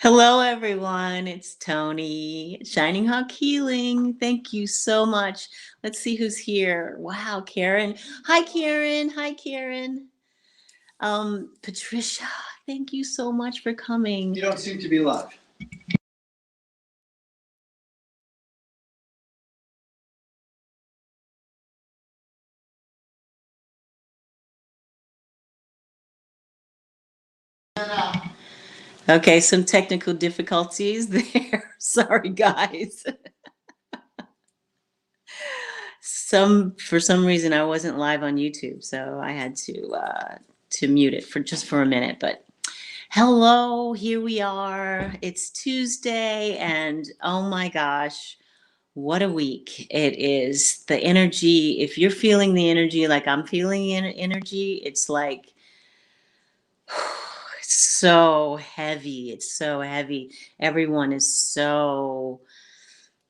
Hello, everyone. It's Toni, Shining Hawk Healing. Thank you so much. Let's see who's here. Wow, Karen. Hi, Karen. Hi, Karen. Patricia, thank you so much for coming. You don't seem to be live. Okay, some technical difficulties there. Sorry, guys. For some reason I wasn't live on YouTube, so I had to mute it for a minute. But hello, here we are. It's Tuesday, and oh my gosh, what a week it is. The energy, if you're feeling the energy like I'm feeling energy, it's like it's so heavy. It's so heavy. Everyone is so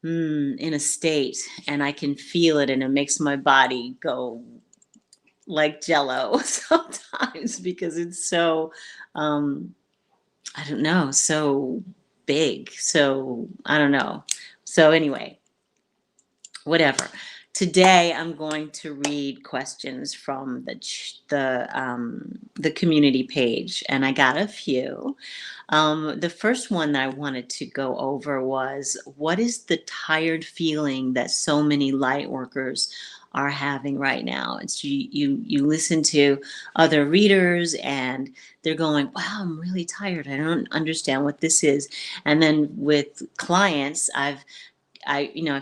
in a state, and I can feel it, and it makes my body go like jello sometimes because it's so um I don't know, so big. So I don't know. So anyway, whatever. Today I'm going to read questions from the community page, and I got a few. The first one that I wanted to go over was, what is the tired feeling that so many light workers are having right now? It's you listen to other readers and they're going, wow, I'm really tired. I don't understand what this is. And then with clients, I've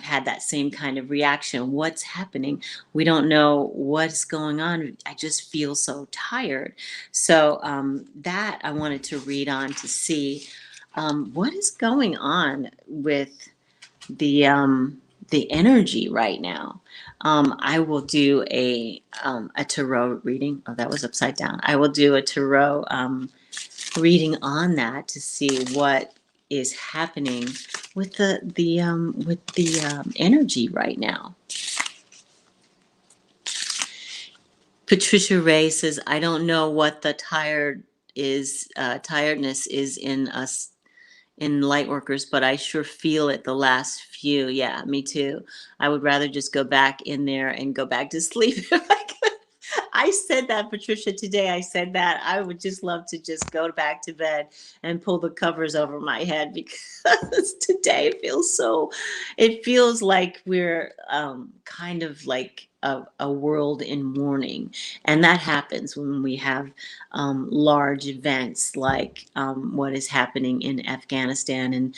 had that same kind of reaction. What's happening? We don't know what's going on. I just feel so tired. So that I wanted to read on to see what is going on with the energy right now. I will do a tarot reading. Oh, that was upside down. I will do a tarot reading on that to see what is happening with the energy right now. Patricia Ray says, I don't know what the tiredness is in us in light workers, but I sure feel it the last few. Yeah, me too. I would rather just go back in there and go back to sleep if I could. I said that, Patricia, today. I said that I would just love to just go back to bed and pull the covers over my head because today it feels like we're kind of like a world in mourning. And that happens when we have large events like what is happening in Afghanistan,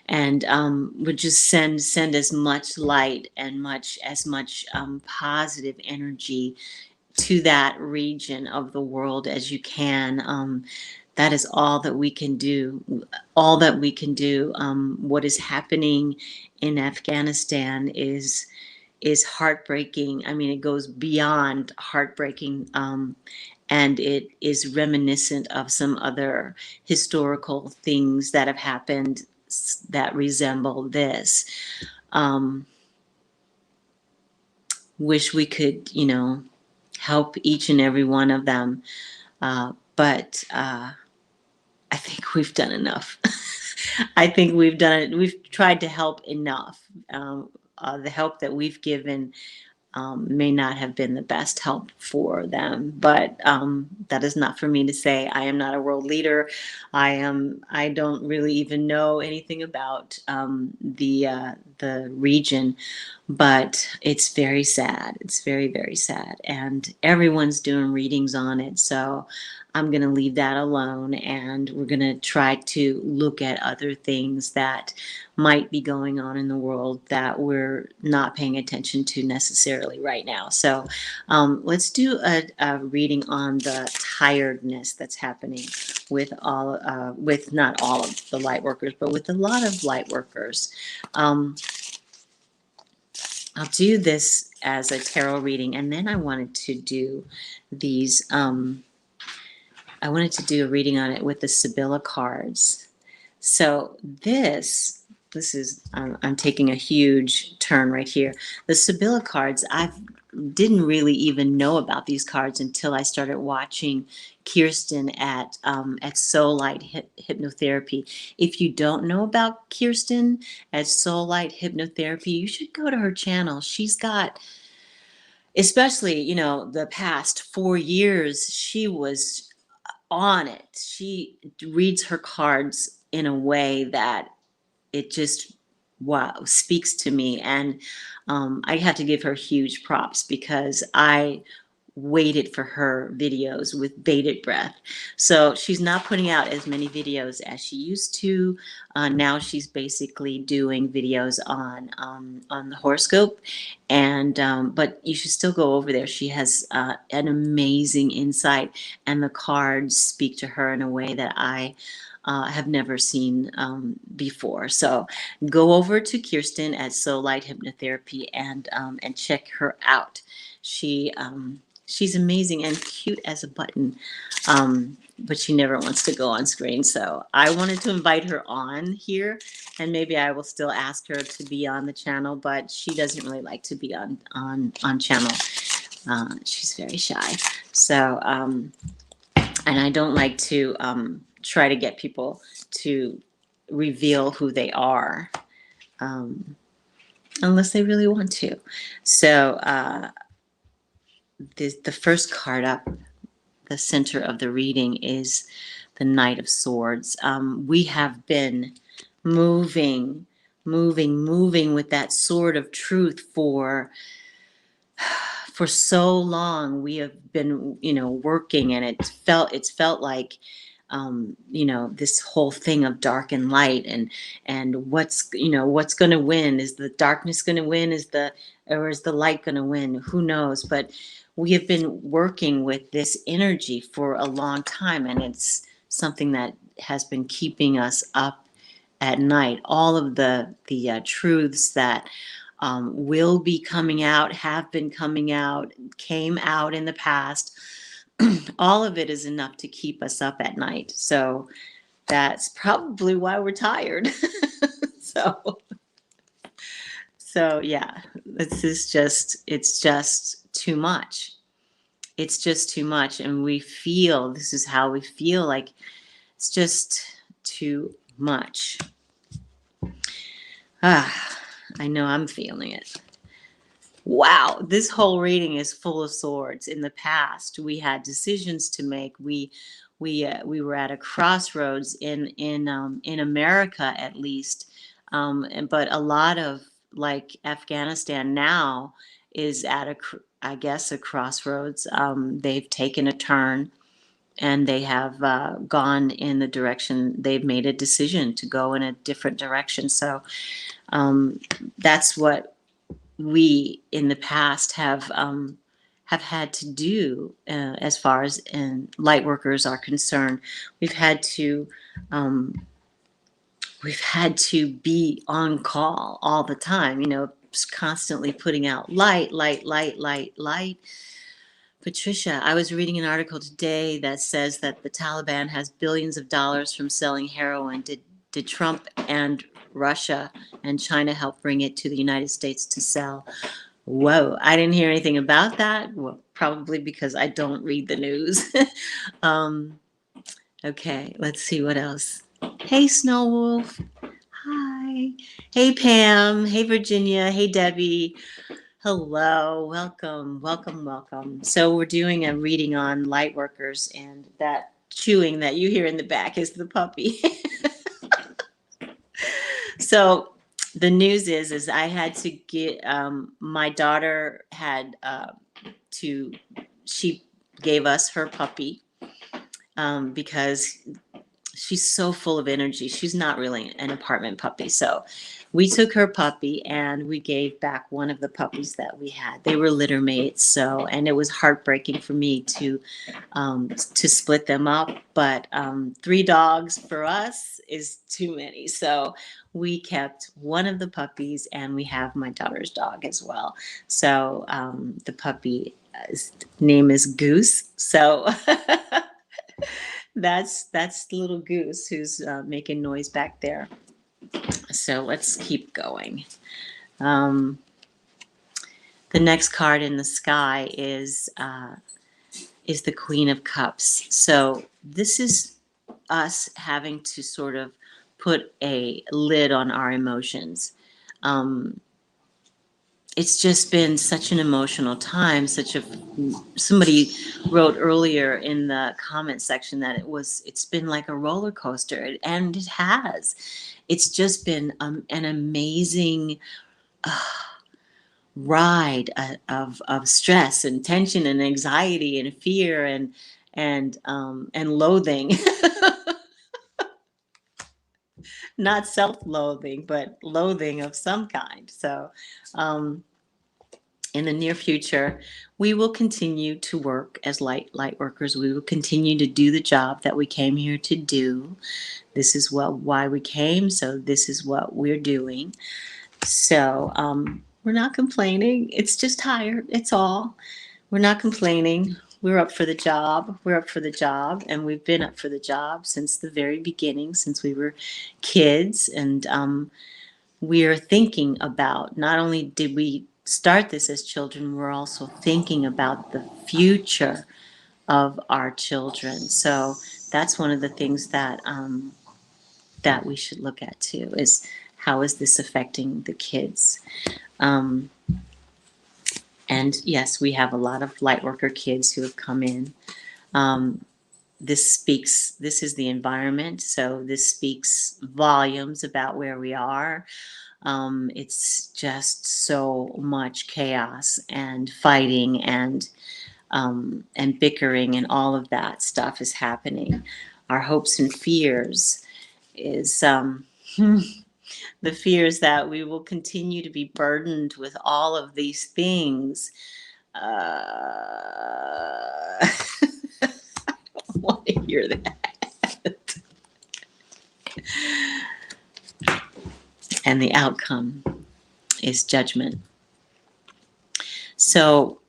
and would just send as much light and as much positive energy to that region of the world as you can. That is all that we can do. All that we can do. What is happening in Afghanistan is heartbreaking. I mean, it goes beyond heartbreaking, and it is reminiscent of some other historical things that have happened that resemble this. Wish we could, help each and every one of them. But I think we've done enough. I think we've done it. We've tried to help enough. The help that we've given may not have been the best help for them, but that is not for me to say. I am not a world leader. I don't really even know anything about the region, but it's very sad. It's very, very sad, and everyone's doing readings on it. So I'm going to leave that alone, and we're going to try to look at other things that might be going on in the world that we're not paying attention to necessarily right now. So let's do a reading on the tiredness that's happening with with not all of the light workers, but with a lot of light workers. I'll do this as a tarot reading, and then I wanted to do these. I wanted to do a reading on it with the Sibylla cards. So this is I'm taking a huge turn right here. The Sibylla cards, I didn't really even know about these cards until I started watching Kirsten at Soul Light Hypnotherapy. If you don't know about Kirsten at Soul Light Hypnotherapy, you should go to her channel. She's got, especially, the past 4 years, she was on it. She reads her cards in a way that it just, wow, speaks to me. And I have to give her huge props because I waited for her videos with bated breath. So she's not putting out as many videos as she used to. Now she's basically doing videos on the horoscope, and but you should still go over there. She has an amazing insight, and the cards speak to her in a way that I have never seen before. So go over to Kirsten at Soul Light Hypnotherapy and check her out. She's amazing and cute as a button, but she never wants to go on screen. So I wanted to invite her on here, and maybe I will still ask her to be on the channel, but she doesn't really like to be on channel. She's very shy. So, and I don't like to try to get people to reveal who they are unless they really want to. So the first card up, the center of the reading, is the Knight of Swords. We have been moving with that sword of truth for so long. We have been, working, and it's felt like, this whole thing of dark and light, and what's going to win? Is the darkness going to win? Or is the light going to win? Who knows? But we have been working with this energy for a long time, and it's something that has been keeping us up at night. All of the truths that will be coming out, have been coming out, came out in the past. All of it is enough to keep us up at night. So that's probably why we're tired. So yeah, it's just too much. It's just too much. And this is how we feel, like it's just too much. I know I'm feeling it. Wow, this whole reading is full of swords. In the past, we had decisions to make. We were at a crossroads in America, at least. But a lot of, like, Afghanistan now is at a crossroads. They've taken a turn, and they have gone in the direction. They've made a decision to go in a different direction. So that's what we in the past have had to do, as far as light workers are concerned. We've had to be on call all the time, constantly putting out light. Patricia, I was reading an article today that says that the Taliban has billions of dollars from selling heroin. Did Trump and Russia and China help bring it to the United States to sell? Whoa, I didn't hear anything about that. Well, probably because I don't read the news. Okay, let's see what else. Hey, Snow Wolf. Hi. Hey, Pam. Hey, Virginia. Hey, Debbie. Hello. Welcome. So we're doing a reading on light workers, and that chewing that you hear in the back is the puppy. So the news is I had to get, my daughter had she gave us her puppy, because she's so full of energy. She's not really an apartment puppy. So we took her puppy and we gave back one of the puppies that we had. They were litter mates. So, and it was heartbreaking for me to split them up. But 3 dogs for us is too many. So we kept one of the puppies, and we have my daughter's dog as well. So the puppy name is Goose. So that's little Goose who's making noise back there. So let's keep going. The next card in the sky is is the Queen of Cups. So this is us having to sort of put a lid on our emotions. Um, it's just been such an emotional time. Somebody wrote earlier in the comment section that it's been like a roller coaster, and it has. It's just been an amazing ride of stress and tension and anxiety and fear and loathing. Not self-loathing, but loathing of some kind. So in the near future, we will continue to work as light workers. We will continue to do the job that we came here to do. This is why we came, so this is what we're doing. So we're not complaining. It's just tired. It's all. We're not complaining. We're up for the job. We're up for the job, and we've been up for the job since the very beginning, since we were kids. And we're thinking about, not only did we start this as children, we're also thinking about the future of our children. So that's one of the things that that we should look at too, is how is this affecting the kids? And yes, we have a lot of lightworker kids who have come in. This is the environment, so this speaks volumes about where we are. It's just so much chaos and fighting and bickering, and all of that stuff is happening. Our hopes and fears is the fears that we will continue to be burdened with all of these things. I don't want to hear that. And the outcome is judgment. So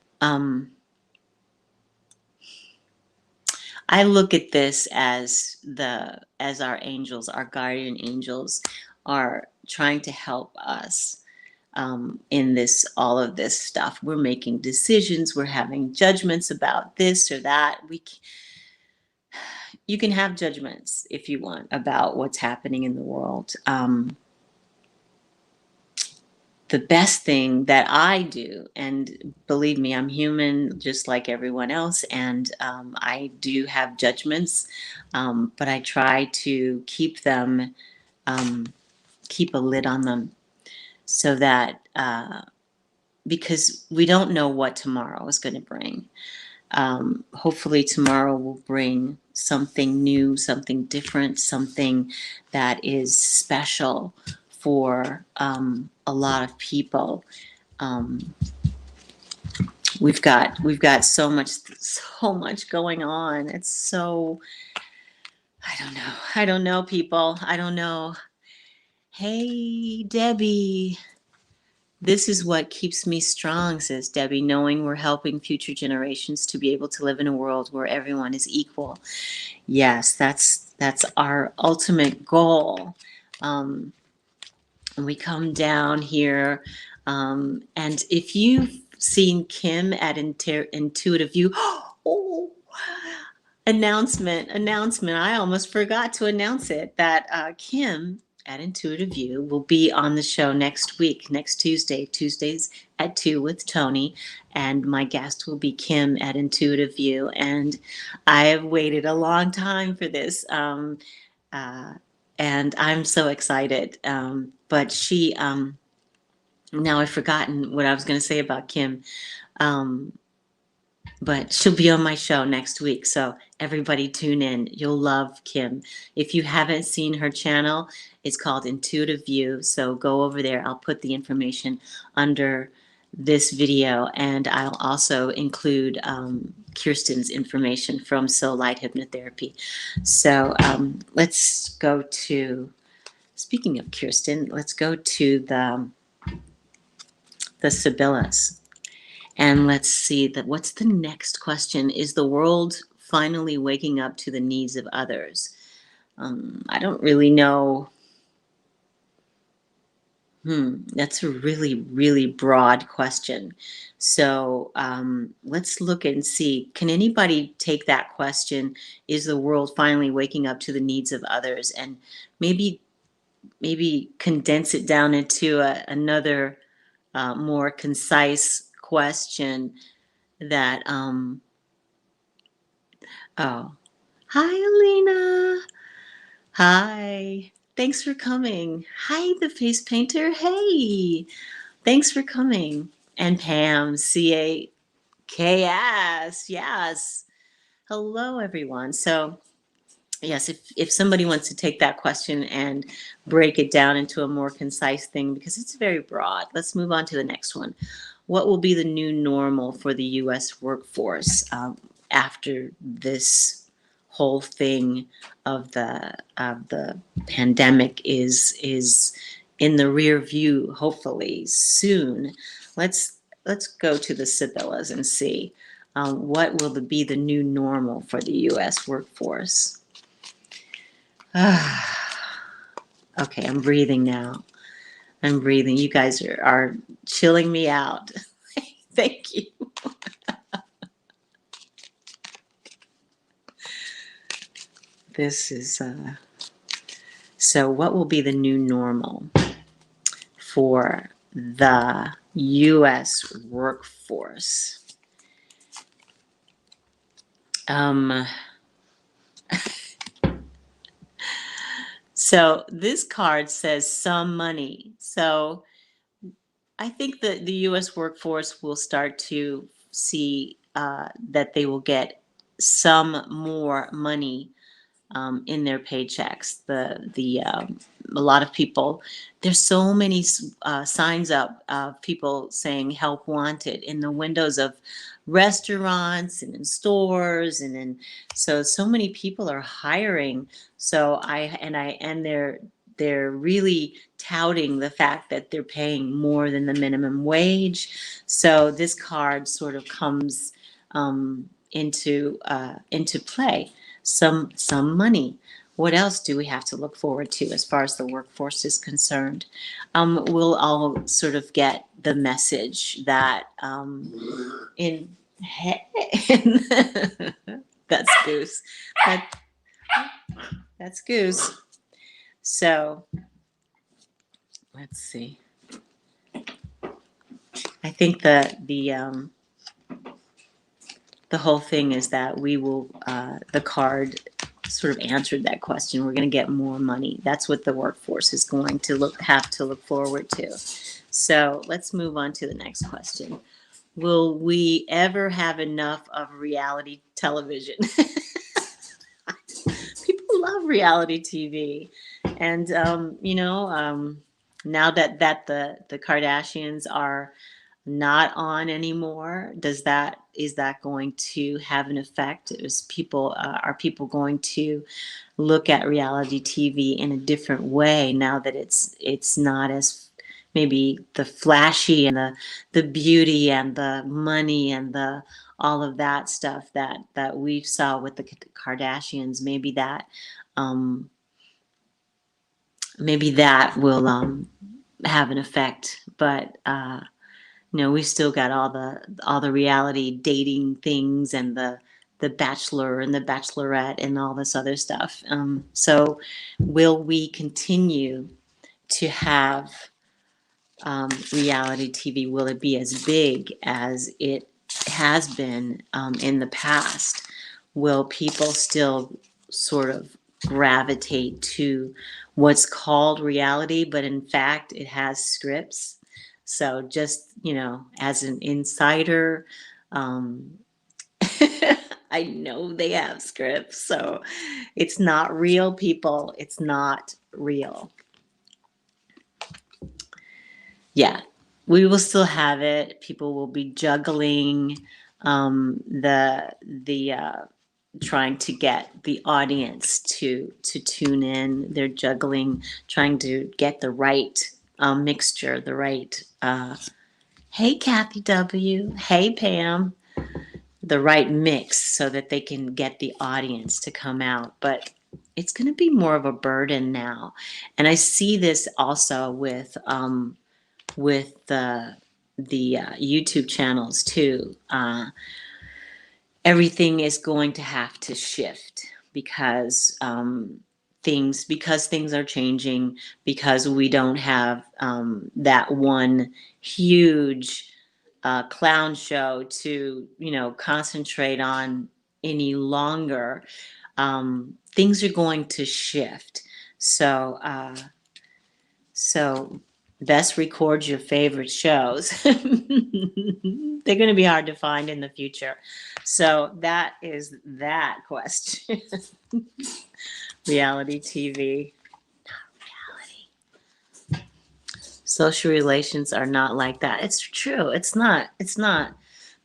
I look at this as our angels, our guardian angels, are trying to help us in all of this stuff. We're making decisions. We're having judgments about this or that. You can have judgments if you want about what's happening in the world. The best thing that I do, and believe me, I'm human just like everyone else, and I do have judgments, but I try to keep them, keep a lid on them, so that because we don't know what tomorrow is going to bring. Hopefully tomorrow will bring something new, something different, something that is special for a lot of people. We've got so much going on. It's so, I don't know, people. I don't know. Hey, Debbie. This is what keeps me strong, says Debbie, knowing we're helping future generations to be able to live in a world where everyone is equal. Yes, that's our ultimate goal. We come down here, and if you've seen Kim at Intuitive View, oh, announcement! I almost forgot to announce it, that Kim at Intuitive View will be on the show next week, next Tuesdays at 2 with Toni, and my guest will be Kim at Intuitive View. And I have waited a long time for this, and I'm so excited. But she, now I've forgotten what I was going to say about Kim. But she'll be on my show next week. So everybody tune in. You'll love Kim. If you haven't seen her channel, it's called Intuitive View. So go over there. I'll put the information under this video, and I'll also include Kirsten's information from So Light Hypnotherapy. So let's go to, speaking of Kirsten, let's go to the Sibyllas. And let's see what's the next question? Is the world finally waking up to the needs of others? I don't really know. That's a really, really broad question. So let's look and see. Can anybody take that question? Is the world finally waking up to the needs of others? And maybe condense it down into another more concise question that oh, hi Alina. Hi. Thanks for coming. Hi, the face painter. Hey. Thanks for coming. And Pam, CAKS. Yes. Hello, everyone. So, yes, if somebody wants to take that question and break it down into a more concise thing, because it's very broad, let's move on to the next one. What will be the new normal for the U.S. workforce after this whole thing of the pandemic is in the rear view, hopefully soon? Let's go to the Sibyllas and see what will be the new normal for the U.S. workforce. Okay, I'm breathing now. I'm breathing. You guys are chilling me out. Thank you. This is so what will be the new normal for the U.S. workforce? So this card says some money. So I think that the U.S. workforce will start to see that they will get some more money in their paychecks. A lot of people, there's so many signs up of people saying help wanted in the windows of restaurants and in stores so many people are hiring. So they're really touting the fact that they're paying more than the minimum wage. So this card sort of comes into play. Some money. What else do we have to look forward to as far as the workforce is concerned? We'll all sort of get the message that that's Goose. That's Goose. So let's see. I think the whole thing is that we will the card sort of answered that question. We're going to get more money. That's what the workforce is going to have to look forward to. So let's move on to the next question. Will we ever have enough of reality television? People love reality TV. And, now that the Kardashians are not on anymore, is that going to have an effect? Are people going to look at reality TV in a different way now that it's not as maybe the flashy and the beauty and the money and the all of that stuff that we saw with the Kardashians? Maybe that will have an effect, but we still got all the reality dating things and the Bachelor and the Bachelorette and all this other stuff. So will we continue to have reality TV? Will it be as big as it has been in the past? Will people still sort of gravitate to what's called reality, but in fact it has scripts? So just, as an insider, I know they have scripts. So it's not real, people. It's not real. Yeah, we will still have it. People will be juggling trying to get the audience to tune in. They're juggling, trying to get the right mixture, the right hey Kathy W, hey Pam, the right mix so that they can get the audience to come out. But it's going to be more of a burden now. And I see this also with the YouTube channels too. Everything is going to have to shift because things are changing, because we don't have that one huge clown show to concentrate on any longer. Things are going to shift. So best record your favorite shows. They're going to be hard to find in the future. So that is that question. Reality TV. Reality. Social relations are not like that. It's true. It's not. It's not.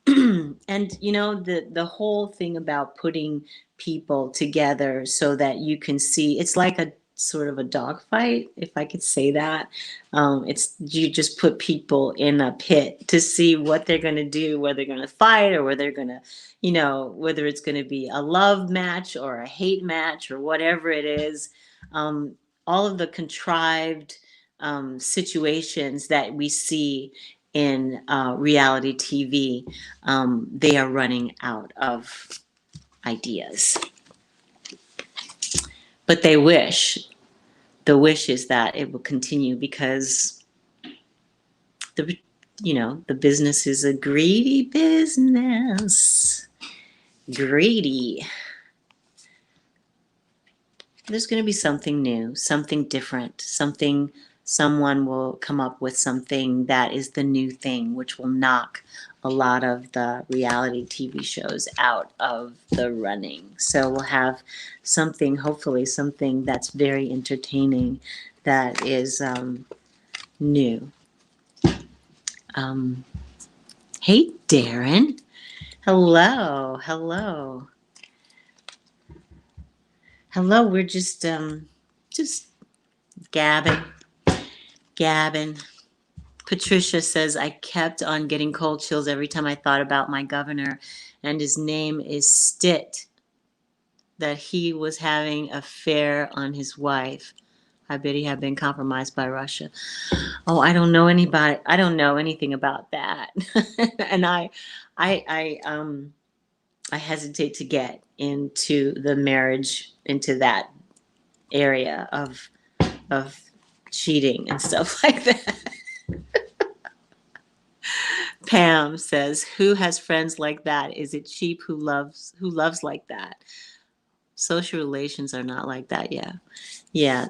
And the whole thing about putting people together so that you can see, it's like a sort of a dogfight, if I could say that. It's you just put people in a pit to see what they're going to do, whether they're going to fight or whether they're going to, whether it's going to be a love match or a hate match or whatever it is. All of the contrived situations that we see in reality TV, they are running out of ideas. But the wish is that it will continue, because the business is a greedy business. Greedy. There's going to be something new, something different, someone will come up with something that is the new thing, which will knock a lot of the reality TV shows out of the running. So we'll have something, hopefully something that's very entertaining, that is new. Hey, Darren. Hello. We're just gabbing. Patricia says, I kept on getting cold chills every time I thought about my governor, and his name is Stitt, that he was having an affair on his wife. I bet he had been compromised by Russia. Oh, I don't know anything about that. And I hesitate to get into the marriage, into that area of cheating and stuff like that. Pam says, who has friends like that? Is it cheap? Who loves like that? Social relations are not like that. Yeah.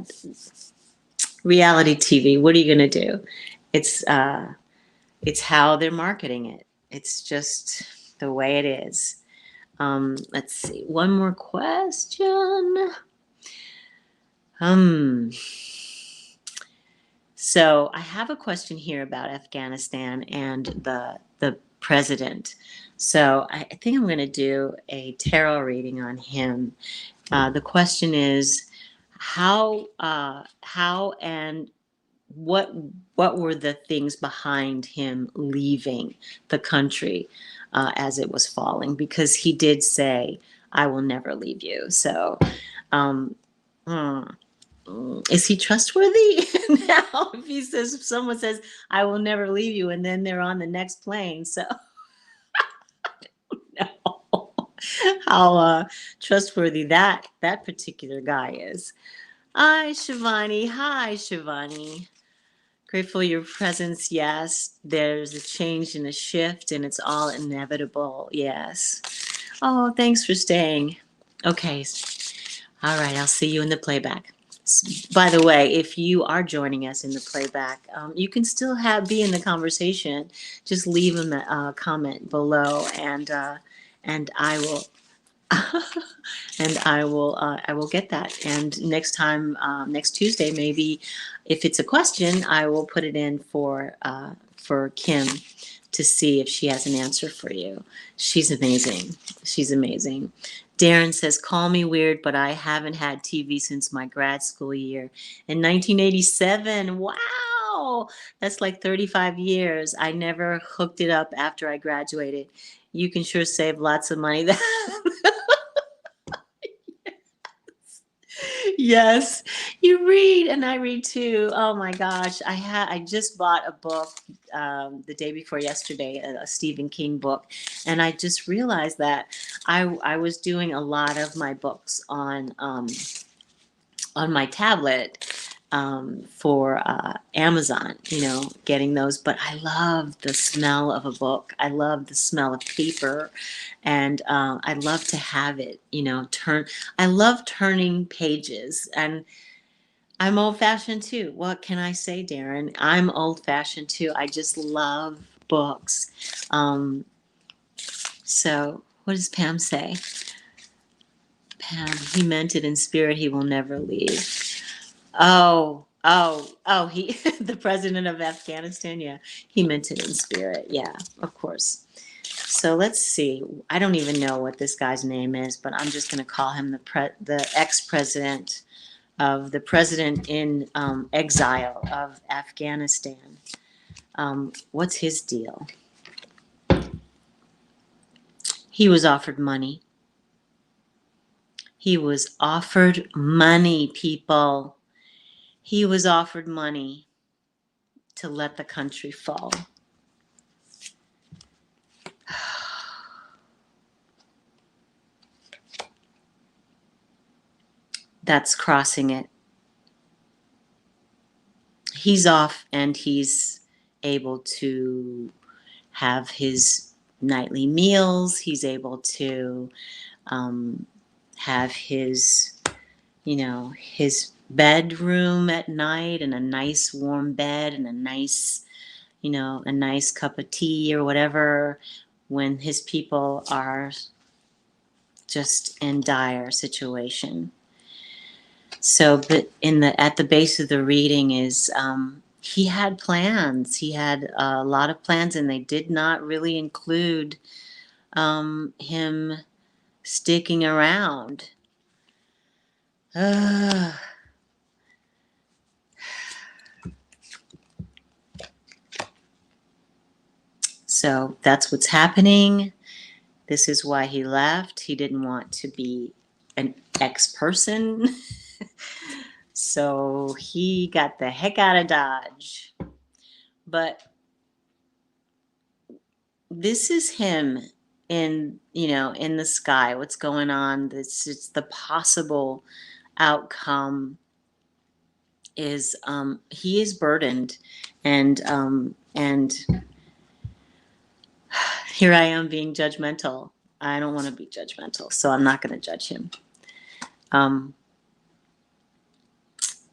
Reality TV, what are you going to do? It's how they're marketing it. It's just the way it is. Let's see. One more question. So I have a question here about Afghanistan and the president. So I think I'm going to do a tarot reading on him. The question is, how and what were the things behind him leaving the country as it was falling? Because he did say, I will never leave you. So is he trustworthy now? If someone says, I will never leave you, and then they're on the next plane. So I don't know how trustworthy that particular guy is. Hi, Shivani. Grateful for your presence. Yes, there's a change and a shift, and it's all inevitable. Yes. Oh, thanks for staying. Okay. All right. I'll see you in the playback. By the way, if you are joining us in the playback, you can still be in the conversation. Just leave a comment below, and I will. I will get that. And next time, next Tuesday, maybe if it's a question, I will put it in for Kim to see if she has an answer for you. She's amazing. Darren says, call me weird, but I haven't had TV since my grad school year in 1987. Wow. That's like 35 years. I never hooked it up after I graduated. You can sure save lots of money. Yes, you read and I read too. Oh my gosh, I just bought a book the day before yesterday, a Stephen King book, and I just realized that I was doing a lot of my books on my tablet for Amazon, getting those. But I love the smell of a book. I love the smell of paper, and I love to have it, turn. I love turning pages, and I'm old fashioned too. What can I say, Darren? I'm old fashioned too. I just love books. So, what does Pam say? Pam, he meant it in spirit. He will never leave. Oh, he, the president of Afghanistan. Yeah, he meant it in spirit. Yeah, of course. So let's see. I don't even know what this guy's name is, but I'm just going to call him the ex-president of the president in exile of Afghanistan. What's his deal? He was offered money. He was offered money, people. He was offered money to let the country fall. That's crossing it. He's off and he's able to have his nightly meals. He's able to have his, his bedroom at night, and a nice warm bed, and a nice cup of tea or whatever, when his people are just in dire situation. So, but at the base of the reading is he had plans. He had a lot of plans, and they did not really include him sticking around. So that's what's happening. This is why he left. He didn't want to be an ex-person. So he got the heck out of Dodge. But this is him in the sky. What's going on? It's the possible outcome is he is burdened, and here I am being judgmental. I don't want to be judgmental, so I'm not going to judge him.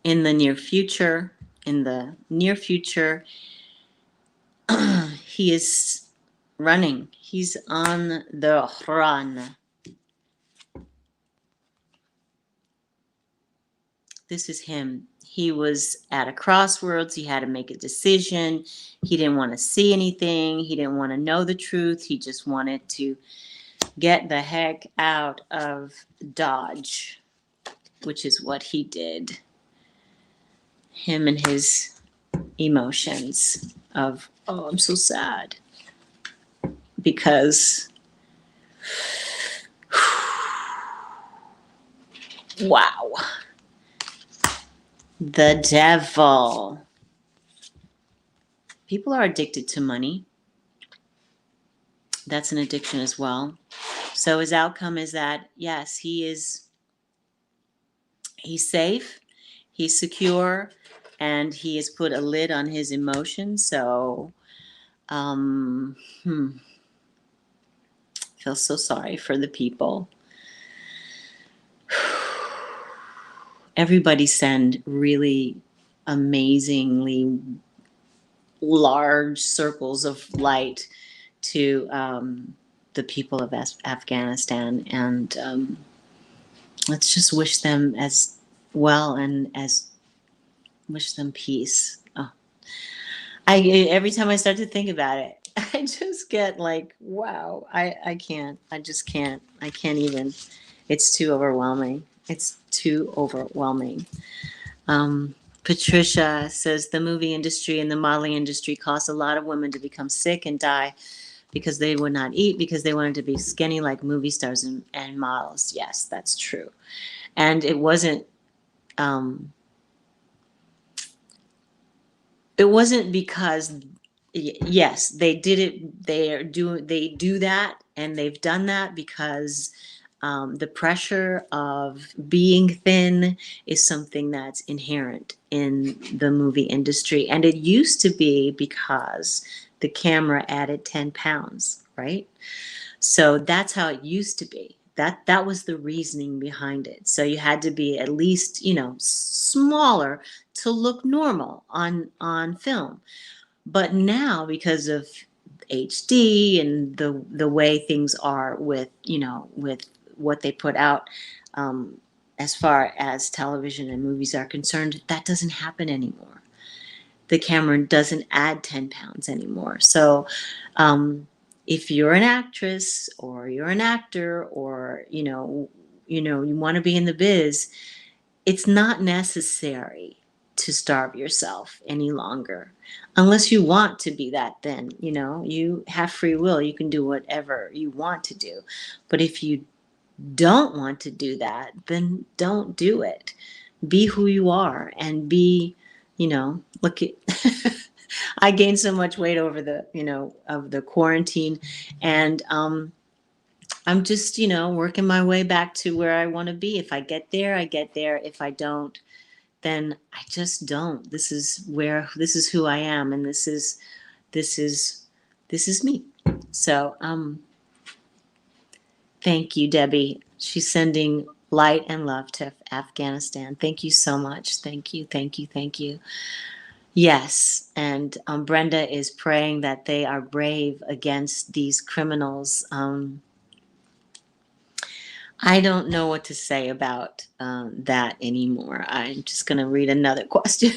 In the near future, he is running. He's on the run. This is him. He was at a crossroads. He had to make a decision. He didn't want to see anything. He didn't want to know the truth. He just wanted to get the heck out of Dodge, which is what he did. Him and his emotions of, oh, I'm so sad. Because, wow. The devil. People are addicted to money. That's an addiction as well. So his outcome is that, yes, he's safe, he's secure, and he has put a lid on his emotions. So, feel so sorry for the people. Everybody send really amazingly large circles of light to the people of Afghanistan, and let's just wish them as well, and wish them peace. Oh. Every time I start to think about it, I just get like, wow, I can't. I just can't. I can't even. It's too overwhelming. It's too overwhelming. Patricia says the movie industry and the modeling industry caused a lot of women to become sick and die because they would not eat because they wanted to be skinny like movie stars and models. Yes, that's true. And it wasn't it wasn't because, yes, they did it. They do that, and they've done that because the pressure of being thin is something that's inherent in the movie industry. And it used to be because the camera added 10 pounds, right? So that's how it used to be. That was the reasoning behind it. So you had to be at least, smaller to look normal on film. But now, because of HD and the way things are with, with what they put out, as far as television and movies are concerned, that doesn't happen anymore. The camera doesn't add 10 pounds anymore. So if you're an actress or you're an actor, or you want to be in the biz, it's not necessary to starve yourself any longer, unless you want to be that thin. You have free will, you can do whatever you want to do. But if you don't want to do that, then don't do it. Be who you are, and be, look at I gained so much weight over the, of the quarantine, and I'm just, working my way back to where I want to be. If I get there, I get there. If I don't, then I just don't. This is who I am, and this is me. So thank you, Debbie. She's sending light and love to Afghanistan. Thank you so much. Thank you, thank you, thank you. Yes, and Brenda is praying that they are brave against these criminals. I don't know what to say about that anymore. I'm just going to read another question.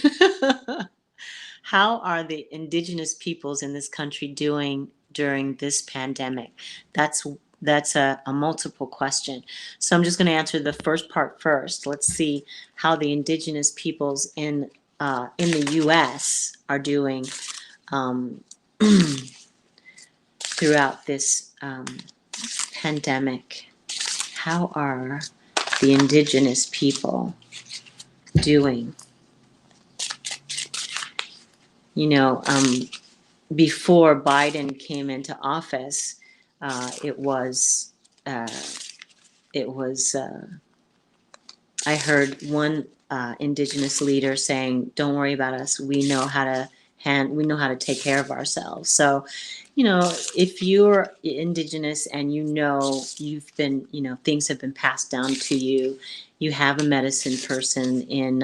How are the indigenous peoples in this country doing during this pandemic? That's a multiple question. So I'm just going to answer the first part first. Let's see how the indigenous peoples in the U.S. are doing throughout this pandemic. How are the indigenous people doing? Before Biden came into office, it was I heard one indigenous leader saying, "Don't worry about us. We know how to take care of ourselves." So, if you're indigenous and you've been, things have been passed down to you, you have a medicine person in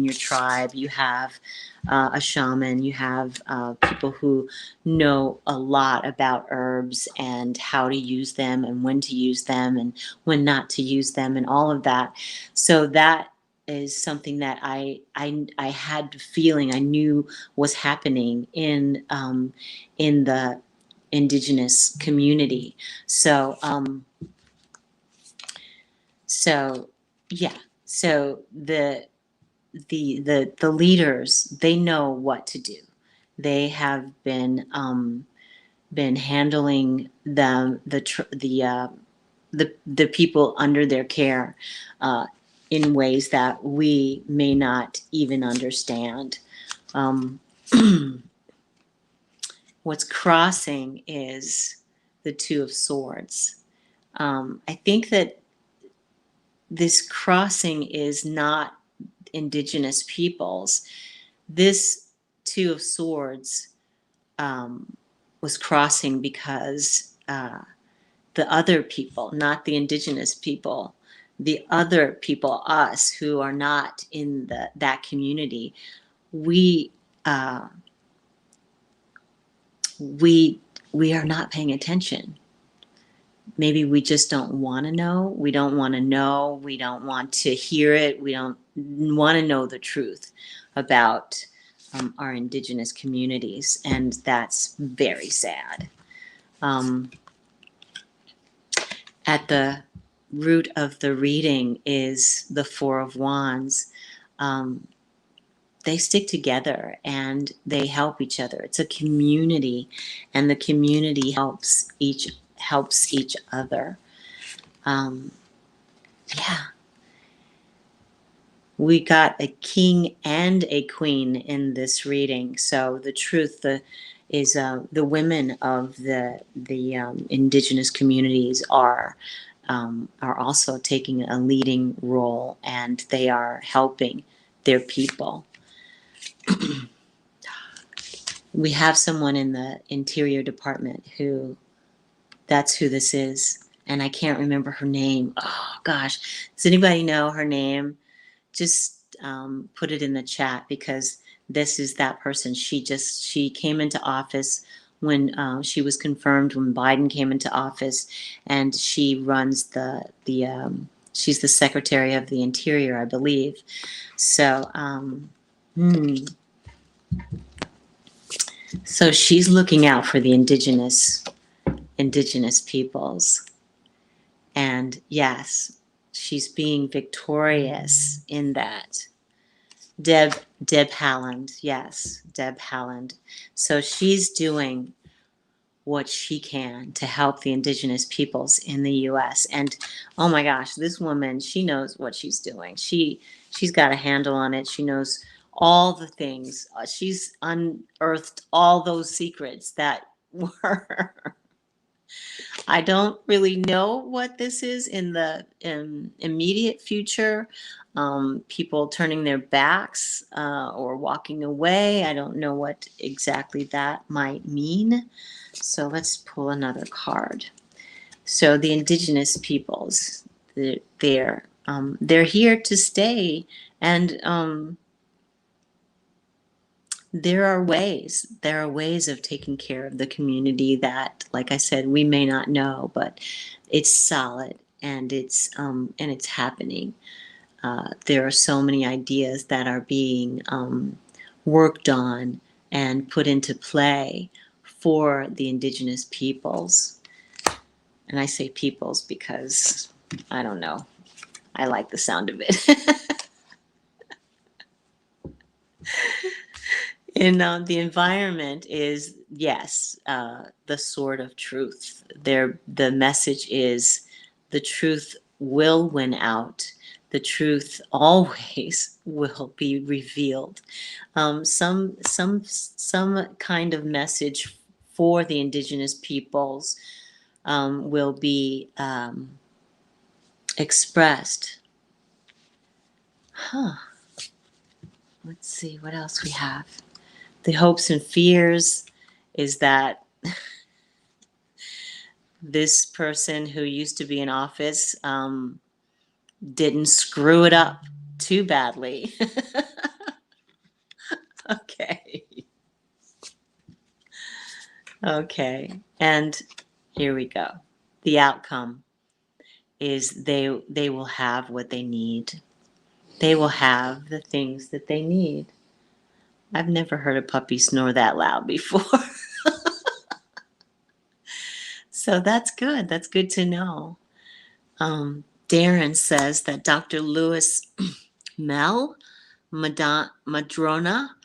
your tribe, you have a shaman, you have people who know a lot about herbs and how to use them and when to use them and when not to use them and all of that. So that is something that I had the feeling I knew was happening in the indigenous community. So yeah. So the leaders, they know what to do. They have been handling the people under their care in ways that we may not even understand. What's crossing is the Two of Swords. I think that this crossing is not indigenous peoples. This Two of Swords was crossing because the other people, not the indigenous people, the other people, us who are not in that community, we are not paying attention. Maybe we just don't want to know. We don't want to know. We don't want to hear it. We don't want to know the truth about our indigenous communities, and that's very sad. At the root of the reading is the Four of Wands. They stick together and they help each other. It's a community, and the community helps each other. Yeah. We got a king and a queen in this reading. So the truth is the women of the indigenous communities are also taking a leading role, and they are helping their people. We have someone in the Interior Department that's who this is, and I can't remember her name. Oh gosh, does anybody know her name? Just put it in the chat, because this is that person. She came into office when she was confirmed when Biden came into office, and she runs she's the Secretary of the Interior, I believe. So so she's looking out for the indigenous peoples. And yes, she's being victorious in that. Deb Haaland, yes, Deb Haaland. So she's doing what she can to help the indigenous peoples in the U.S. And oh my gosh, this woman, she knows what she's doing. She's got a handle on it. She knows all the things. She's unearthed all those secrets that were I don't really know what this is in the immediate future. People turning their backs or walking away. I don't know what exactly that might mean. So let's pull another card. So the indigenous peoples, they're here to stay, and there are ways of taking care of the community that, like I said, we may not know, but it's solid, and it's happening. There are so many ideas that are being worked on and put into play for the indigenous peoples. And I say peoples because I don't know, I like the sound of it. And the environment is, yes, the sword of truth. The message is the truth will win out. The truth always will be revealed. Some kind of message for the indigenous peoples will be expressed. Let's see what else we have. The hopes and fears is that this person who used to be in office didn't screw it up too badly. Okay. Okay. And here we go. The outcome is they will have what they need. They will have the things that they need. I've never heard a puppy snore that loud before. So that's good. That's good to know. Darren says that Dr. Louis Madrona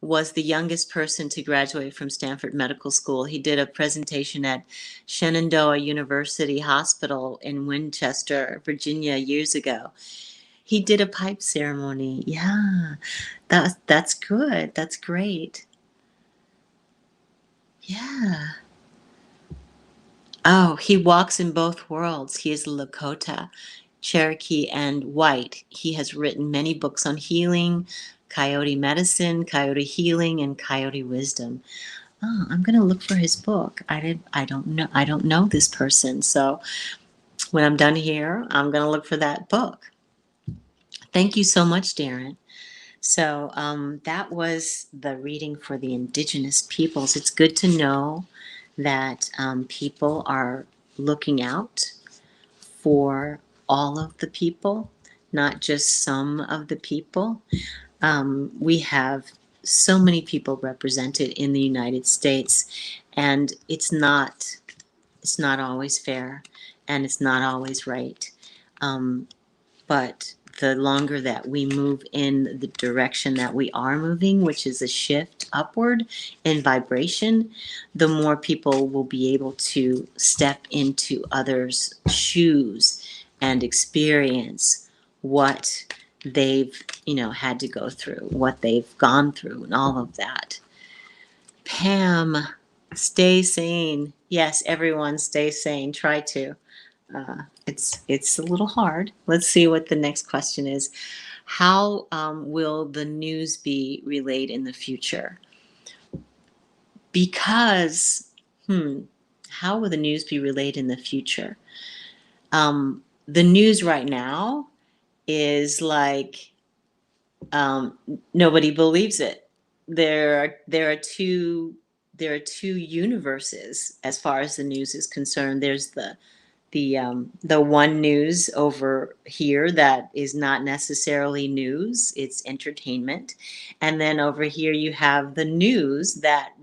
was the youngest person to graduate from Stanford Medical School. He did a presentation at Shenandoah University Hospital in Winchester, Virginia, years ago. He did a pipe ceremony. Yeah, that's good. That's great. Yeah. Oh, he walks in both worlds. He is Lakota, Cherokee, and white. He has written many books on healing, coyote medicine, coyote healing, and coyote wisdom. Oh, I'm going to look for his book. I don't know this person. So when I'm done here, I'm going to look for that book. Thank you so much, Darren. So that was the reading for the indigenous peoples. It's good to know that people are looking out for all of the people, not just some of the people. We have so many people represented in the United States, and it's not always fair, and it's not always right. But the longer that we move in the direction that we are moving, which is a shift upward in vibration, the more people will be able to step into others' shoes and experience what they've, had to go through, what they've gone through, and all of that. Pam, stay sane. Yes, everyone stay sane. Try to. It's a little hard. Let's see what the next question is. How will the news be relayed in the future? Because, how will the news be relayed in the future? The news right now is like, nobody believes it. There are two universes as far as the news is concerned. There's the one news over here that is not necessarily news, it's entertainment. And then over here you have the news that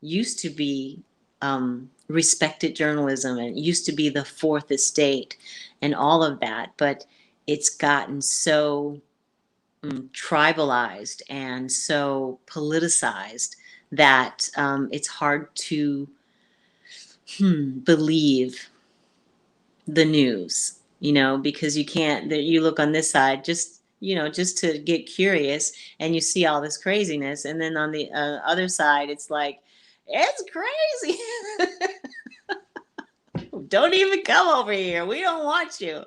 used to be respected journalism, and it used to be the fourth estate and all of that, but it's gotten so tribalized and so politicized that it's hard to believe the news, because you can't, you look on this side just to get curious, and you see all this craziness, and then on the other side it's like, it's crazy. Don't even come over here, we don't want you.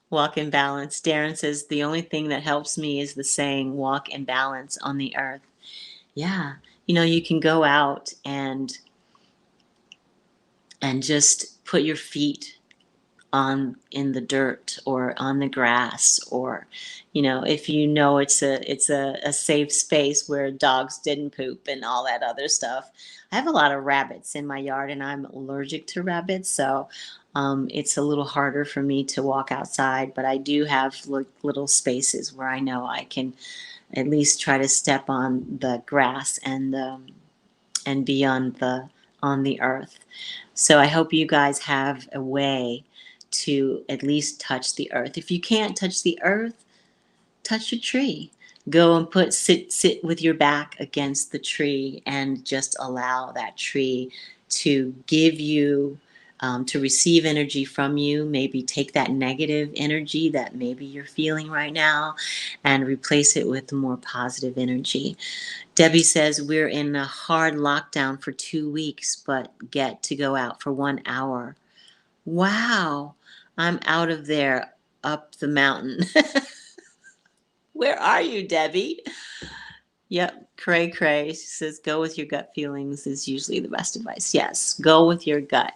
Walk in balance. Darren says the only thing that helps me is the saying, walk in balance on the earth. Yeah, you can go out and just put your feet in the dirt or on the grass, or if it's a safe space where dogs didn't poop and all that other stuff. I have a lot of rabbits in my yard, and I'm allergic to rabbits, so it's a little harder for me to walk outside, but I do have little spaces where I know I can at least try to step on the grass and be on the earth. So I hope you guys have a way to at least touch the earth. If you can't touch the earth, touch a tree. Go and sit with your back against the tree and just allow that tree to give you, to receive energy from you. Maybe take that negative energy that maybe you're feeling right now and replace it with more positive energy. Debbie says we're in a hard lockdown for 2 weeks, but get to go out for 1 hour. Wow, I'm out of there, up the mountain. Where are you, Debbie? Yep, cray. She says go with your gut feelings is usually the best advice. Yes, go with your gut.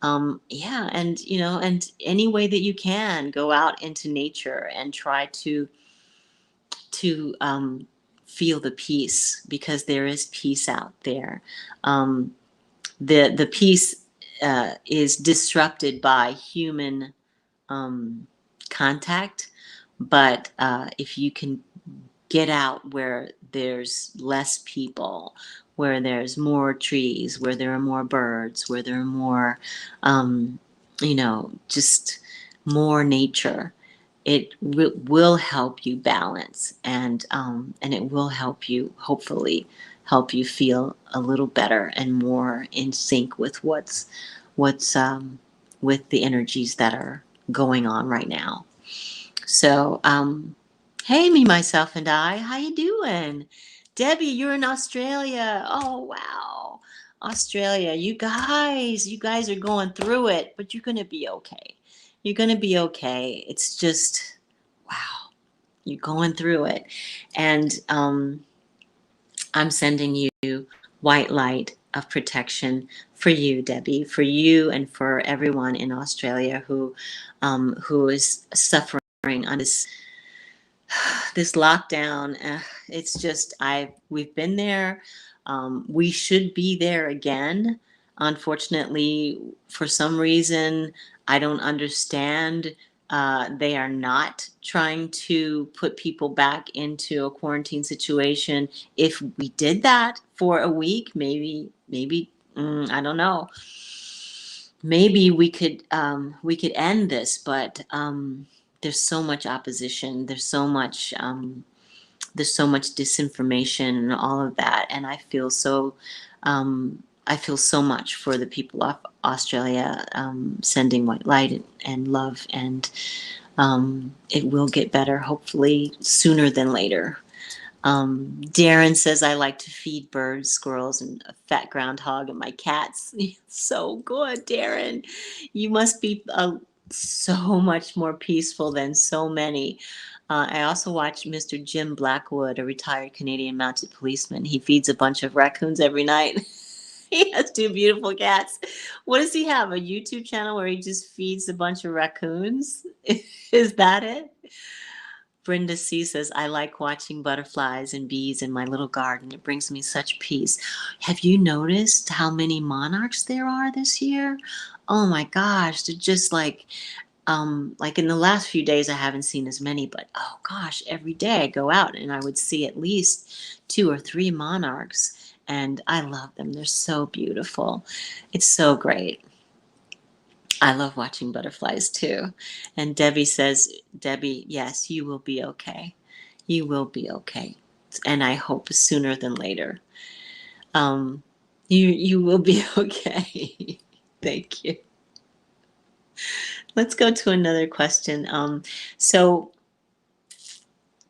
Yeah, and and any way that you can, go out into nature and try to feel the peace, because there is peace out there. The peace is disrupted by human contact, but if you can get out where there's less people, where there's more trees, where there are more birds, where there are more, just more nature, it will help you balance, and it will hopefully help you feel a little better and more in sync with what's with the energies that are going on right now. So hey, me, myself, and I, how you doing? Debbie, you're in Australia. Oh wow, Australia, you guys are going through it, but you're gonna be okay. You're gonna be okay. It's just, wow, you're going through it. And I'm sending you white light of protection for you, Debbie, for you and for everyone in Australia who is suffering on this lockdown. It's just, we've been there. We should be there again. Unfortunately, for some reason, I don't understand. They are not trying to put people back into a quarantine situation. If we did that for a week, maybe, I don't know. Maybe we could end this, but there's so much opposition. There's so much disinformation and all of that, and I feel so I feel so much for the people of Australia, sending white light and love, and it will get better, hopefully sooner than later. Darren says, I like to feed birds, squirrels, and a fat groundhog and my cats. So good, Darren. You must be so much more peaceful than so many. I also watch Mr. Jim Blackwood, a retired Canadian mounted policeman. He feeds a bunch of raccoons every night. He has two beautiful cats. What does he have? A YouTube channel where he just feeds a bunch of raccoons? Is that it? Brenda C says, I like watching butterflies and bees in my little garden. It brings me such peace. Have you noticed how many monarchs there are this year? Oh my gosh, they're just like in the last few days, I haven't seen as many, but oh gosh, every day I go out and I would see at least 2 or 3 monarchs, and I love them. They're so beautiful. It's so great. I love watching butterflies too. And Debbie says, Debbie, yes, you will be okay. You will be okay. And I hope sooner than later. Um, you will be okay. Thank you. Let's go to another question. So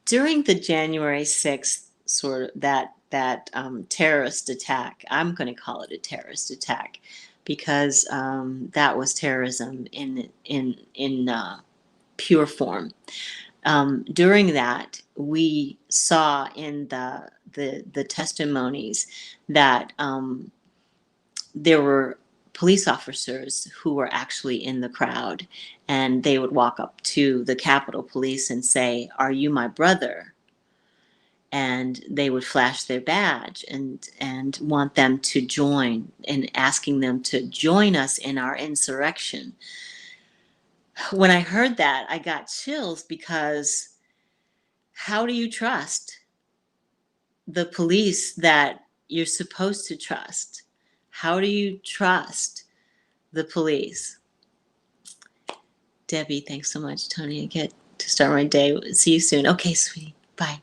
during the January 6th sort of that terrorist attack, I'm going to call it a terrorist attack because that was terrorism in pure form. During that, we saw in the testimonies that there were police officers who were actually in the crowd, and they would walk up to the Capitol Police and say, "Are you my brother?" And they would flash their badge and want them to join, and asking them to join us in our insurrection. When I heard that, I got chills, because how do you trust the police that you're supposed to trust? How do you trust the police? Debbie, thanks so much. Toni, I get to start my day. See you soon. Okay, sweetie. Bye.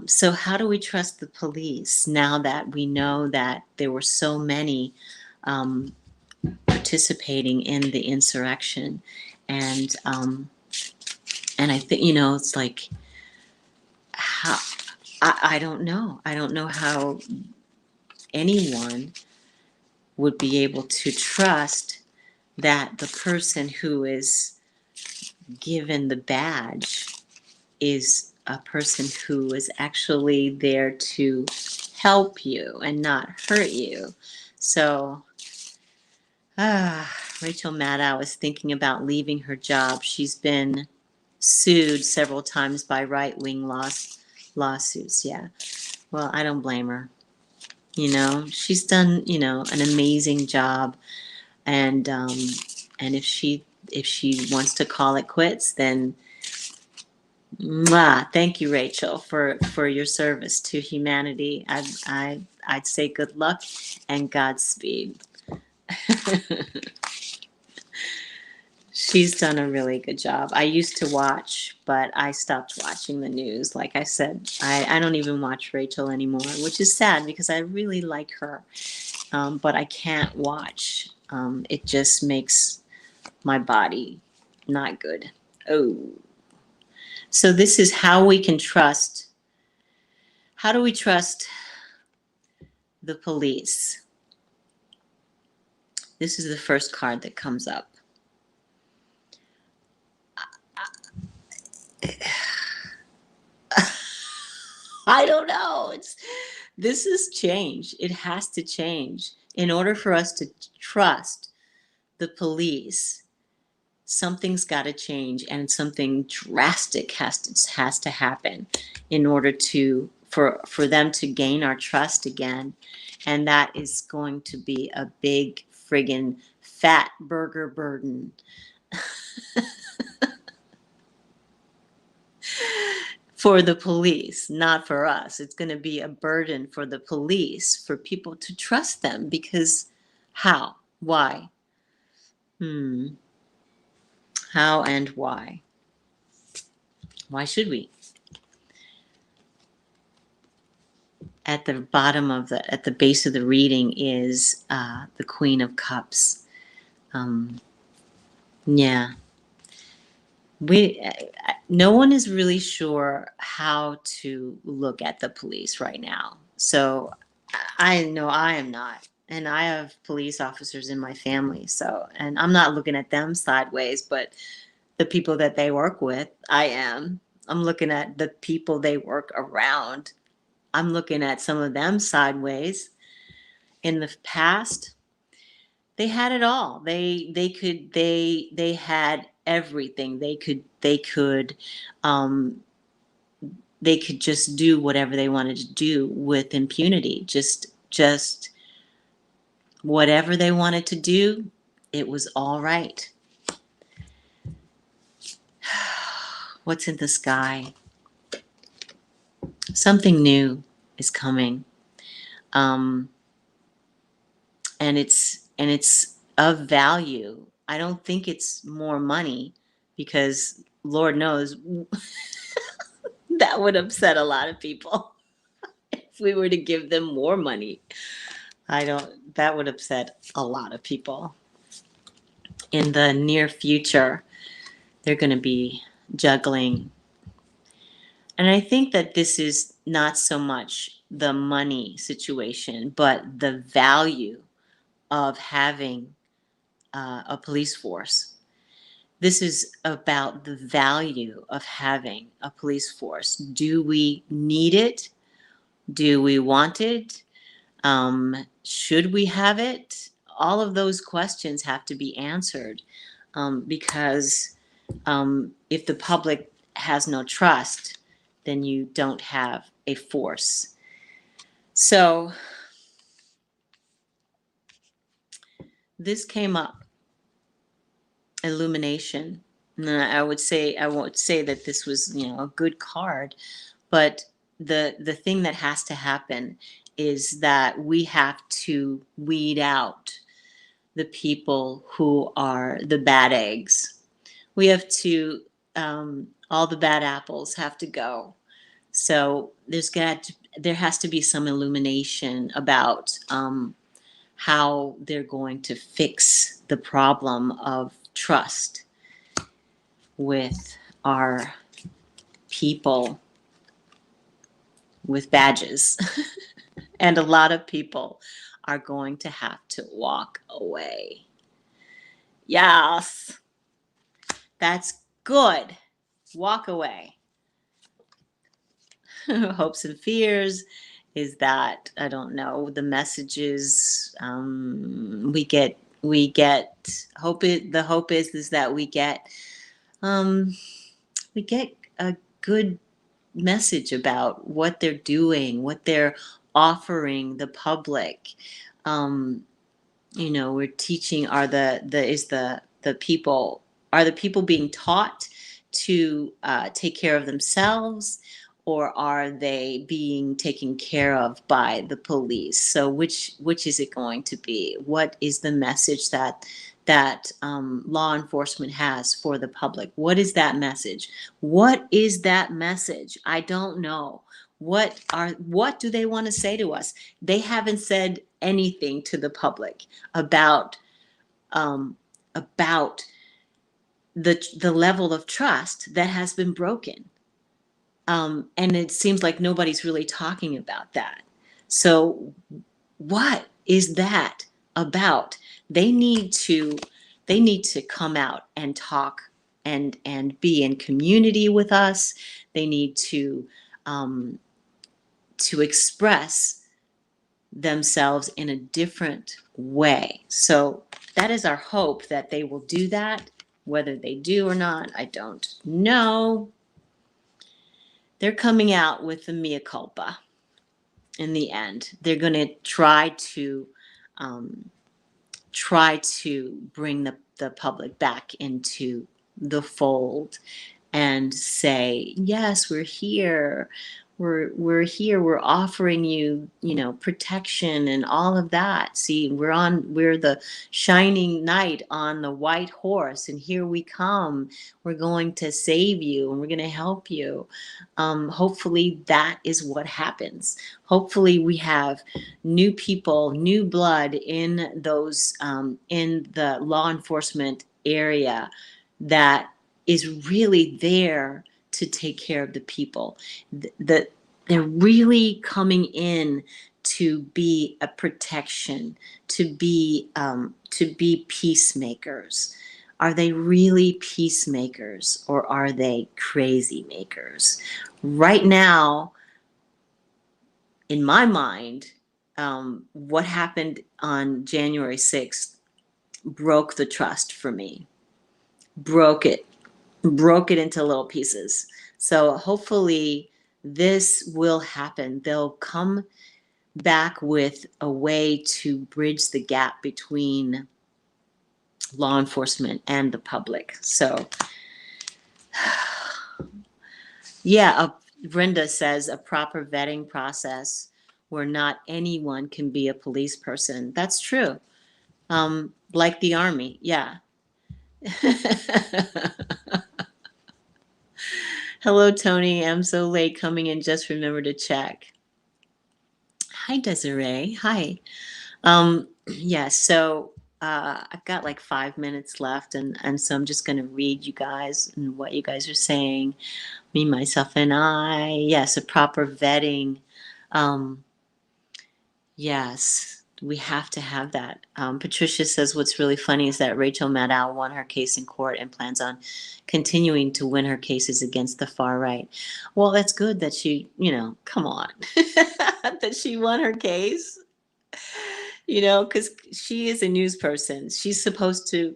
So how do we trust the police now that we know that there were so many participating in the insurrection? And I think, it's like, how, I don't know. I don't know how anyone would be able to trust that the person who is given the badge is a person who is actually there to help you and not hurt you. So, Rachel Maddow is thinking about leaving her job. She's been sued several times by right-wing lawsuits. Yeah. Well, I don't blame her. She's done, an amazing job, and if she wants to call it quits, then thank you, Rachel, for your service to humanity. I'd say good luck and Godspeed. She's done a really good job. I used to watch, but I stopped watching the news. Like I said, I don't even watch Rachel anymore, which is sad because I really like her. But I can't watch. It just makes my body not good. Oh. So this is how we can trust. How do we trust the police? This is the first card that comes up. I don't know. This is change. It has to change. In order for us to trust the police, something's got to change, and something drastic has to happen in order for them to gain our trust again. And that is going to be a big friggin' fat burger burden. For the police, not for us. It's going to be a burden for the police, for people to trust them, because how? Why? How and why? Why should we? at the bottom of at the base of the reading is the Queen of Cups. Yeah. No one is really sure how to look at the police right now. So I know I am not. And I have police officers in my family. So, and I'm not looking at them sideways, but the people that they work with, I am. I'm looking at the people they work around. I'm looking at some of them sideways. In the past, they had it all. They had everything. Um, they could just do whatever they wanted to do with impunity. Just whatever they wanted to do, it was all right. What's in the sky? Something new is coming. And it's of value. I don't think it's more money, because Lord knows that would upset a lot of people if we were to give them more money. That would upset a lot of people. In the near future, they're going to be juggling. And I think that this is not so much the money situation, but the value of having a police force. This is about the value of having a police force. Do we need it? Do we want it? Should we have it? All of those questions have to be answered, because if the public has no trust, then you don't have a force. So this came up, illumination. And I won't say that this was, a good card, but the thing that has to happen is that we have to weed out the people who are the bad eggs. We have to, all the bad apples have to go. So there has to be some illumination about how they're going to fix the problem of trust with our people with badges. And a lot of people are going to have to walk away. Yes, that's good. Walk away. Hopes and fears is that, I don't know, the messages we get the hope is that we get a good message about what they're doing, what they're offering the public. We're teaching, the people being taught to take care of themselves, or are they being taken care of by the police? So which is it going to be? What is the message that law enforcement has for the public? What is that message? What is that message? I don't know. What do they want to say to us? They haven't said anything to the public about the level of trust that has been broken. And it seems like nobody's really talking about that. So what is that about? They need to come out and talk and be in community with us. They need to express themselves in a different way. So that is our hope, that they will do that. Whether they do or not, I don't know. They're coming out with the mea culpa in the end. They're going to try to bring the public back into the fold and say, yes, we're here. we're here, we're offering you, protection and all of that. See, we're the shining knight on the white horse, and here we come. We're going to save you, and we're going to help you. Hopefully that is what happens. Hopefully we have new people, new blood in those in the law enforcement area that is really there to take care of the people. That they're really coming in to be a protection, to be peacemakers. Are they really peacemakers, or are they crazy makers? Right now, in my mind, what happened on January 6th broke the trust for me, broke it into little pieces. So hopefully this will happen. They'll come back with a way to bridge the gap between law enforcement and the public. So yeah, Brenda says a proper vetting process where not anyone can be a police person. That's true. Like the Army. Yeah. Hello, Toni. I'm so late coming in. Just remember to check. Hi, Desiree. Hi. Yeah, so I've got like 5 minutes left, and so I'm just going to read you guys and what you guys are saying. Me, myself, and I. Yes, a proper vetting. Yes, we have to have that. Patricia says what's really funny is that Rachel Maddow won her case in court and plans on continuing to win her cases against the far right. Well, that's good that she, come on, that she won her case, because she is a news person. She's supposed to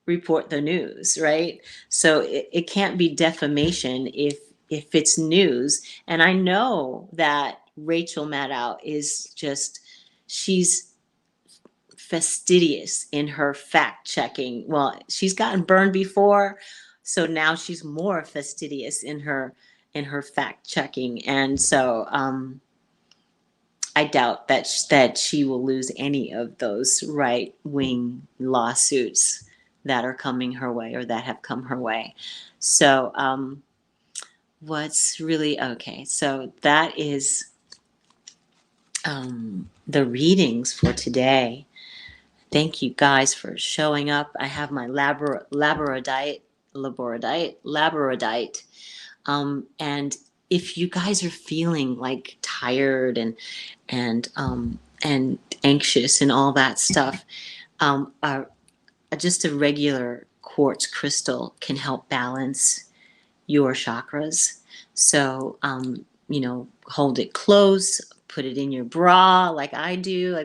report the news, right? So it can't be defamation if it's news. And I know that Rachel Maddow is she's fastidious in her fact checking. Well, she's gotten burned before, so now she's more fastidious in her fact checking. And so I doubt that she will lose any of those right wing lawsuits that are coming her way or that have come her way. So what's really okay? So that is the readings for today. Thank you guys for showing up. I have my labradorite. And if you guys are feeling like tired and anxious and all that stuff, just a regular quartz crystal can help balance your chakras. So, hold it close, put it in your bra like I do. I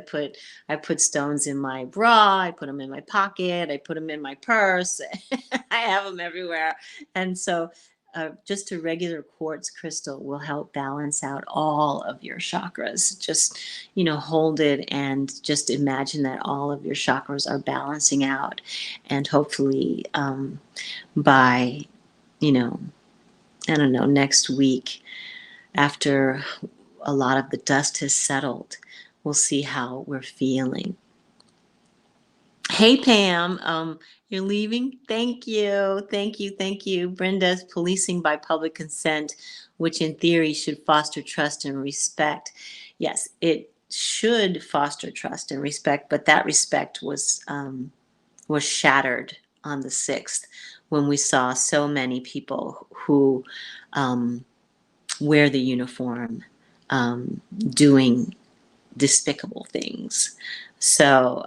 put stones in my bra, I put them in my pocket, I put them in my purse. I have them everywhere. And so just a regular quartz crystal will help balance out all of your chakras. Just, hold it and just imagine that all of your chakras are balancing out. And hopefully by, I don't know, next week, after a lot of the dust has settled, we'll see how we're feeling. Hey, Pam, you're leaving? Thank you. Thank you. Thank you. Brenda's policing by public consent, which in theory should foster trust and respect. Yes, it should foster trust and respect, but that respect was shattered on the 6th when we saw so many people who wear the uniform doing despicable things. So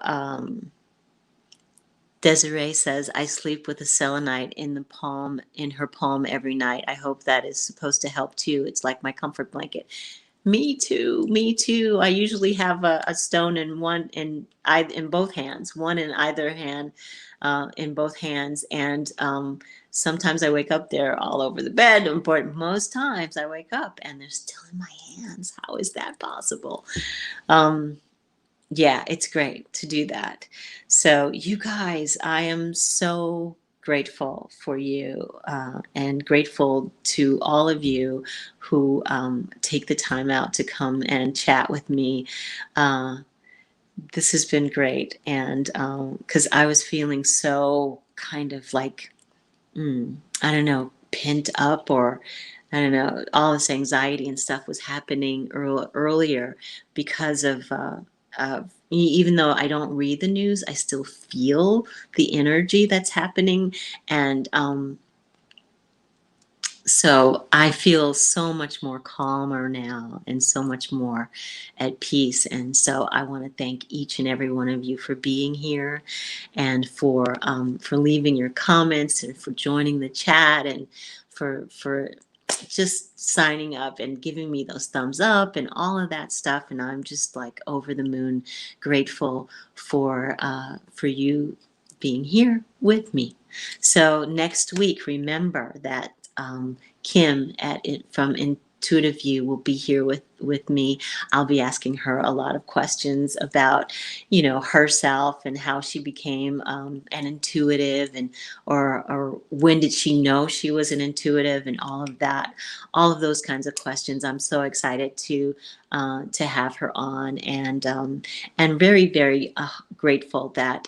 Desiree says, I sleep with a selenite in her palm every night. I hope that is supposed to help too. It's like my comfort blanket. Me too. I usually have a stone in both hands, one in either hand, in both hands. And sometimes I wake up, they're all over the bed, but most times I wake up and they're still in my hands. How is that possible? Yeah, it's great to do that. So you guys, I am so grateful for you, and grateful to all of you who take the time out to come and chat with me. Uh, this has been great. And because I was feeling so kind of like, I don't know, pent up, or I don't know, all this anxiety and stuff was happening earlier because of even though I don't read the news, I still feel the energy that's happening. And so I feel so much more calmer now and so much more at peace. And so I want to thank each and every one of you for being here, and for leaving your comments, and for joining the chat, and for just signing up and giving me those thumbs up and all of that stuff. And I'm just like over the moon grateful for you being here with me. So next week, remember that Kim from Intuitive View will be here with me. I'll be asking her a lot of questions about, herself and how she became an intuitive, and or when did she know she was an intuitive, and all of that, all of those kinds of questions. I'm so excited to have her on, and very, very grateful that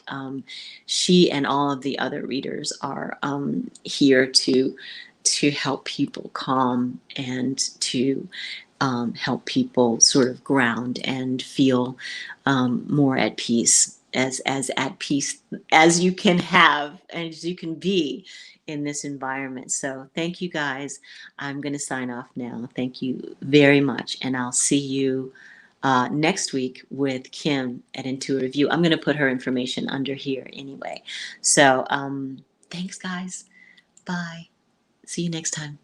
she and all of the other readers are here to help people calm, and to help people sort of ground and feel more at peace, as at peace as you can have, as you can be in this environment. So thank you guys. I'm going to sign off now. Thank you very much, and I'll see you next week with Kim at Intuitive View. I'm going to put her information under here anyway. So thanks, guys. Bye. See you next time.